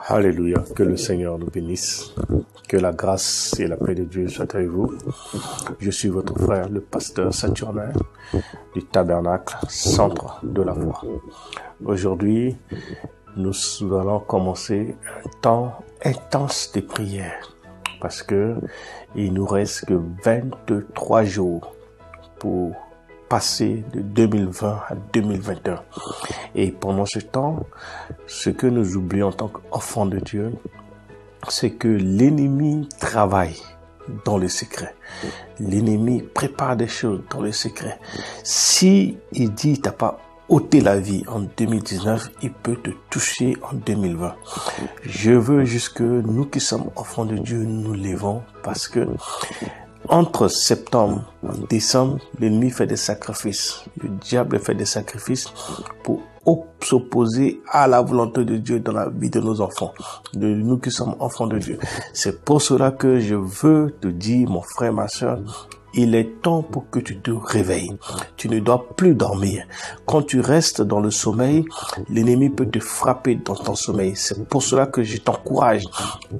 Alléluia, que le Seigneur nous bénisse, que la grâce et la paix de Dieu soient avec vous. Je suis votre frère, le pasteur Saturnin du Tabernacle, Centre de la Foi. Aujourd'hui, nous allons commencer un temps intense de prière parce que il nous reste que 23 jours pour passer de 2020 à 2021. Et pendant ce temps, ce que nous oublions en tant qu'enfants de Dieu, c'est que l'ennemi travaille dans le secret. L'ennemi prépare des choses dans le secret. Si il dit t'as pas ôté la vie en 2019, il peut te toucher en 2020. Je veux juste que nous qui sommes enfants de Dieu, nous levons parce que entre septembre et décembre, l'ennemi fait des sacrifices. Le diable fait des sacrifices pour s'opposer à la volonté de Dieu dans la vie de nos enfants, de nous qui sommes enfants de Dieu. C'est pour cela que je veux te dire, mon frère, ma soeur, il est temps pour que tu te réveilles. Tu ne dois plus dormir. Quand tu restes dans le sommeil, l'ennemi peut te frapper dans ton sommeil. C'est pour cela que je t'encourage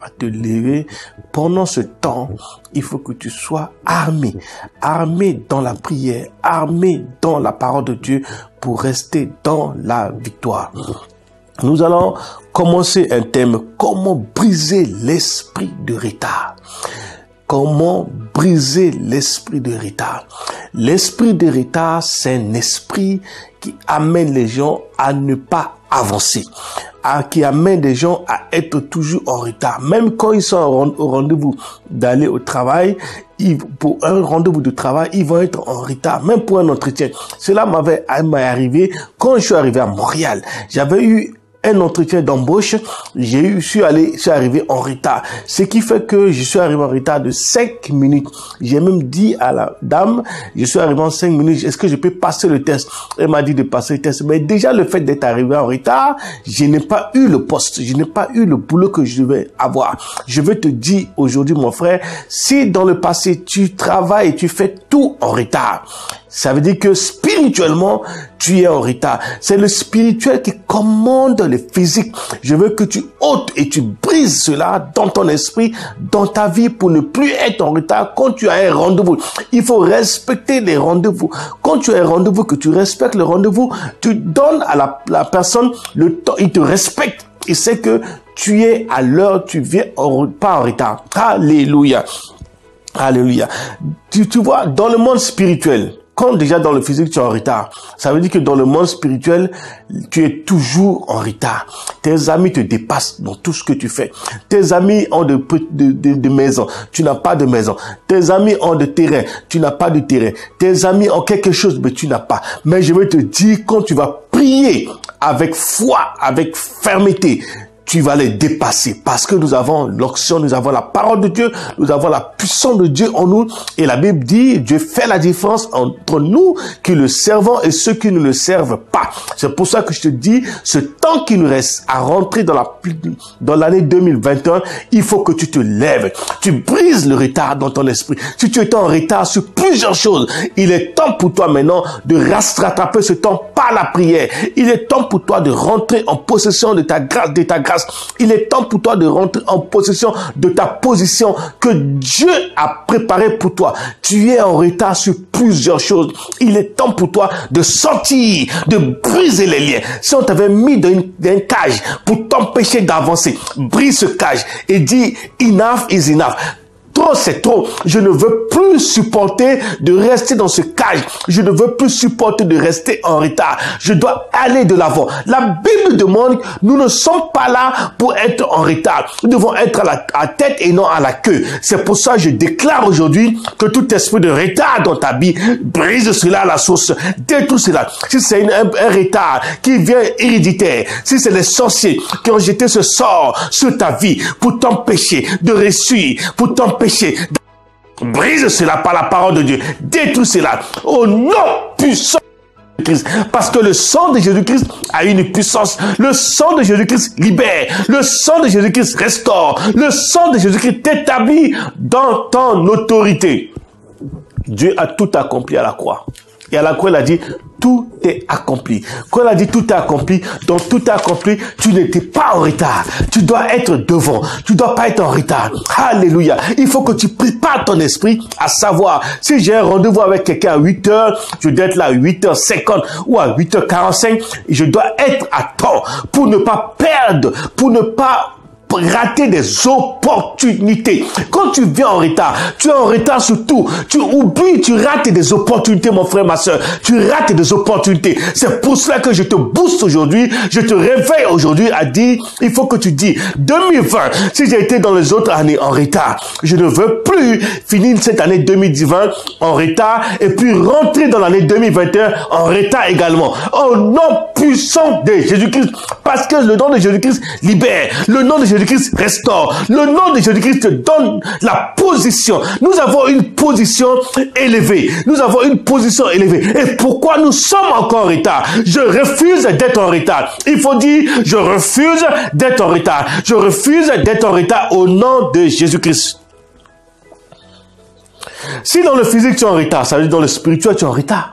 à te lever. Pendant ce temps, il faut que tu sois armé. Armé dans la prière, armé dans la parole de Dieu pour rester dans la victoire. Nous allons commencer un thème, comment briser l'esprit de retard. Comment briser l'esprit de retard? L'esprit de retard, c'est un esprit qui amène les gens à ne pas avancer, qui amène les gens à être toujours en retard. Même quand ils sont au rendez-vous d'aller au travail, pour un rendez-vous de travail, ils vont être en retard, même pour un entretien. Cela m'est arrivé quand je suis arrivé à Montréal. J'avais eu un entretien d'embauche, je suis arrivé en retard. Ce qui fait que je suis arrivé en retard de 5 minutes. J'ai même dit à la dame, je suis arrivé en 5 minutes, est-ce que je peux passer le test? Elle m'a dit de passer le test. Mais déjà, le fait d'être arrivé en retard, je n'ai pas eu le poste, je n'ai pas eu le boulot que je devais avoir. Je veux te dire aujourd'hui, mon frère, si dans le passé, tu travailles et tu fais tout en retard, ça veut dire que spirituellement, tu es en retard. C'est le spirituel qui commande le physique. Je veux que tu ôtes et tu brises cela dans ton esprit, dans ta vie pour ne plus être en retard quand tu as un rendez-vous. Il faut respecter les rendez-vous. Quand tu as un rendez-vous, que tu respectes le rendez-vous, tu donnes à la personne le temps, il te respecte. Il sait que tu es à l'heure, tu viens pas en retard. Alléluia. Alléluia. Tu vois, dans le monde spirituel, quand déjà dans le physique tu es en retard, ça veut dire que dans le monde spirituel, tu es toujours en retard. Tes amis te dépassent dans tout ce que tu fais. Tes amis ont de maison, tu n'as pas de maison. Tes amis ont de terrain, tu n'as pas de terrain. Tes amis ont quelque chose, mais tu n'as pas. Mais je veux te dire, quand tu vas prier avec foi, avec fermeté, tu vas les dépasser parce que nous avons l'onction, nous avons la parole de Dieu, nous avons la puissance de Dieu en nous. Et la Bible dit, Dieu fait la différence entre nous qui le servons et ceux qui ne le servent pas. C'est pour ça que je te dis, ce temps qui nous reste à rentrer dans l'année 2021, il faut que tu te lèves. Tu brises le retard dans ton esprit. Si tu étais en retard sur plusieurs choses, il est temps pour toi maintenant de rattraper ce temps par la prière. Il est temps pour toi de rentrer en possession de ta grâce, Il est temps pour toi de rentrer en possession de ta position que Dieu a préparée pour toi. Tu es en retard sur plusieurs choses. Il est temps pour toi de sortir, de briser les liens. Si on t'avait mis dans une cage pour t'empêcher d'avancer, brise ce cage et dis enough is enough. Trop, c'est trop. Je ne veux plus supporter de rester dans ce cage. Je ne veux plus supporter de rester en retard. Je dois aller de l'avant. La Bible demande, nous ne sommes pas là pour être en retard. Nous devons être à la tête et non à la queue. C'est pour ça que je déclare aujourd'hui que tout esprit de retard dans ta vie, brise cela à la source. Détruis cela. Si c'est un retard qui vient héréditaire, si c'est les sorciers qui ont jeté ce sort sur ta vie pour t'empêcher de réussir, pour t'empêcher, brise cela par la parole de Dieu. Détruis cela au nom puissant de Christ. Parce que le sang de Jésus-Christ a une puissance. Le sang de Jésus-Christ libère. Le sang de Jésus-Christ restaure. Le sang de Jésus-Christ t'établit dans ton autorité. Dieu a tout accompli à la croix. Et à la croix, il a dit, tout est accompli. Quand il a dit tout est accompli, donc tout est accompli, tu n'étais pas en retard. Tu dois être devant. Tu ne dois pas être en retard. Alléluia. Il faut que tu prépares ton esprit à savoir, si j'ai un rendez-vous avec quelqu'un à 8 heures, je dois être là à 8h50 ou à 8h45. Je dois être à temps pour ne pas perdre, pour ne pas rater des opportunités. Quand tu viens en retard, tu es en retard sur tout. Tu oublies, tu rates des opportunités, mon frère, ma soeur. Tu rates des opportunités. C'est pour cela que je te booste aujourd'hui. Je te réveille aujourd'hui à dire, il faut que tu dis, 2020, si j'ai été dans les autres années en retard, je ne veux plus finir cette année 2020 en retard et puis rentrer dans l'année 2021 en retard également. Au nom puissant de Jésus-Christ. Parce que le nom de Jésus-Christ libère. Le nom de Jésus-Christ restaure. Le nom de Jésus-Christ te donne la position. Nous avons une position élevée. Nous avons une position élevée. Et pourquoi nous sommes encore en retard? Je refuse d'être en retard. Il faut dire, je refuse d'être en retard. Je refuse d'être en retard au nom de Jésus-Christ. Si dans le physique tu es en retard, ça veut dire dans le spirituel tu es en retard.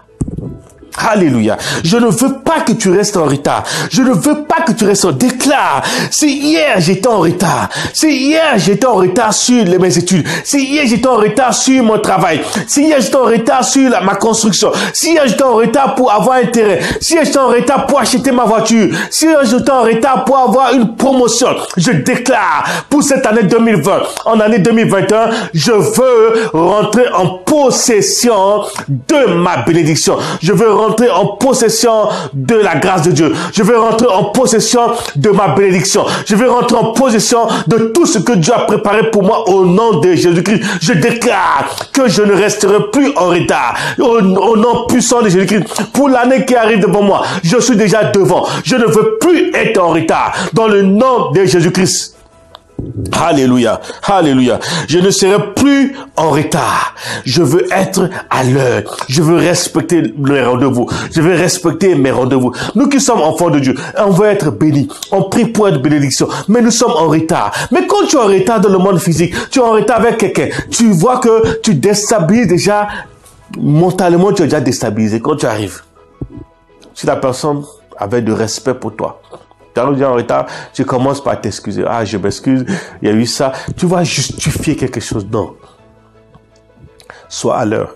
Alléluia. Je ne veux pas que tu restes en retard. Je ne veux pas que tu restes en déclare. Si hier j'étais en retard. Si hier j'étais en retard sur mes études. Si hier j'étais en retard sur mon travail. Si hier j'étais en retard sur ma construction. Si hier j'étais en retard pour avoir un terrain. Si hier j'étais en retard pour acheter ma voiture. Si hier j'étais en retard pour avoir une promotion. Je déclare pour cette année 2020. En année 2021, je veux rentrer en possession de ma bénédiction. Je veux rentrer en possession de la grâce de Dieu. Je vais rentrer en possession de ma bénédiction. Je vais rentrer en possession de tout ce que Dieu a préparé pour moi au nom de Jésus-Christ. Je déclare que je ne resterai plus en retard. Au nom puissant de Jésus-Christ. Pour l'année qui arrive devant moi, je suis déjà devant. Je ne veux plus être en retard. Dans le nom de Jésus-Christ. Alléluia, alléluia. Je ne serai plus en retard. Je veux être à l'heure. Je veux respecter les rendez-vous. Je veux respecter mes rendez-vous. Nous qui sommes enfants de Dieu, on veut être bénis. On prie pour être bénédiction. Mais nous sommes en retard. Mais quand tu es en retard dans le monde physique, tu es en retard avec quelqu'un, tu vois que tu déstabilises déjà, mentalement tu es déjà déstabilisé quand tu arrives. Si la personne avait du respect pour toi, tu arrives en retard, tu commences par t'excuser. Ah, je m'excuse, il y a eu ça. Tu vas justifier quelque chose. Non. Sois à l'heure.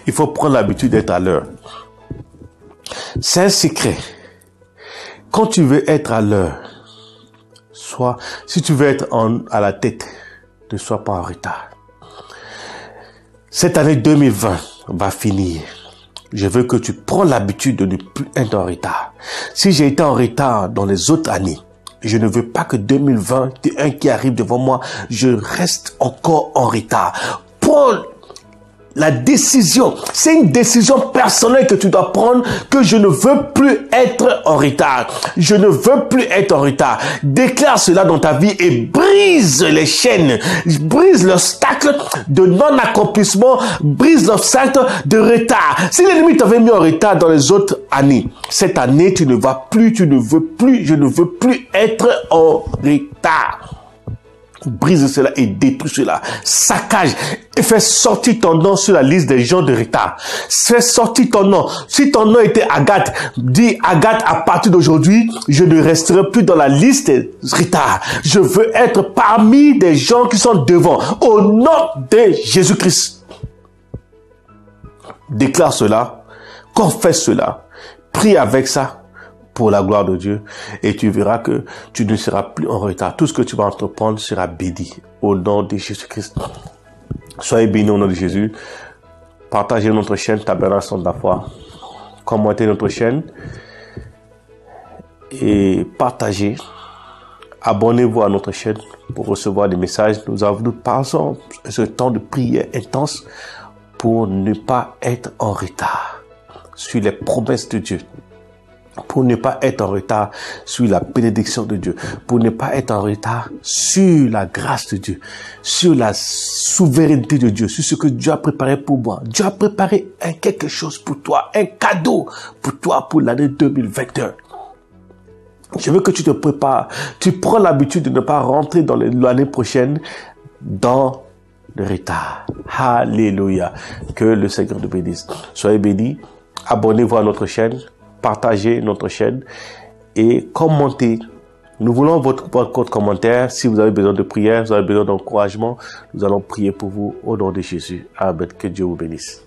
Il faut prendre l'habitude d'être à l'heure. C'est un secret. Quand tu veux être à l'heure, si tu veux être à la tête, ne sois pas en retard. Cette année 2020 va finir. Je veux que tu prends l'habitude de ne plus être en retard. Si j'ai été en retard dans les autres années, je ne veux pas que 2021 qui arrive devant moi, je reste encore en retard. Prends la décision. C'est une décision personnelle que tu dois prendre, que je ne veux plus être en retard. Je ne veux plus être en retard. Déclare cela dans ta vie et brise les chaînes, brise l'obstacle de non-accomplissement, brise l'obstacle de retard. Si l'ennemi t'avait mis en retard dans les autres années, cette année, tu ne vas plus, tu ne veux plus, je ne veux plus être en retard. Brise cela et détruis cela. Saccage et fais sortir ton nom sur la liste des gens de retard. Fais sortir ton nom. Si ton nom était Agathe, dis Agathe, à partir d'aujourd'hui, je ne resterai plus dans la liste des retards. Je veux être parmi des gens qui sont devant. Au nom de Jésus-Christ. Déclare cela. Confesse cela. Prie avec ça. Pour la gloire de Dieu, et tu verras que tu ne seras plus en retard. Tout ce que tu vas entreprendre sera béni au nom de Jésus-Christ. Soyez bénis au nom de Jésus. Partagez notre chaîne Tabernacle Centre de la Foi. Commentez notre chaîne et partagez. Abonnez-vous à notre chaîne pour recevoir des messages. Nous passons ce temps de prière intense pour ne pas être en retard sur les promesses de Dieu. Pour ne pas être en retard sur la bénédiction de Dieu, pour ne pas être en retard sur la grâce de Dieu, sur la souveraineté de Dieu, sur ce que Dieu a préparé pour moi. Dieu a préparé quelque chose pour toi, un cadeau pour toi pour l'année 2021. Je veux que tu te prépares, tu prends l'habitude de ne pas rentrer dans l'année prochaine dans de retard. Alléluia. Que le Seigneur nous bénisse. Soyez bénis. Abonnez-vous à notre chaîne. Partagez notre chaîne. Et commentez. Nous voulons votre commentaire. Si vous avez besoin de prière, vous avez besoin d'encouragement, nous allons prier pour vous au nom de Jésus. Amen. Que Dieu vous bénisse.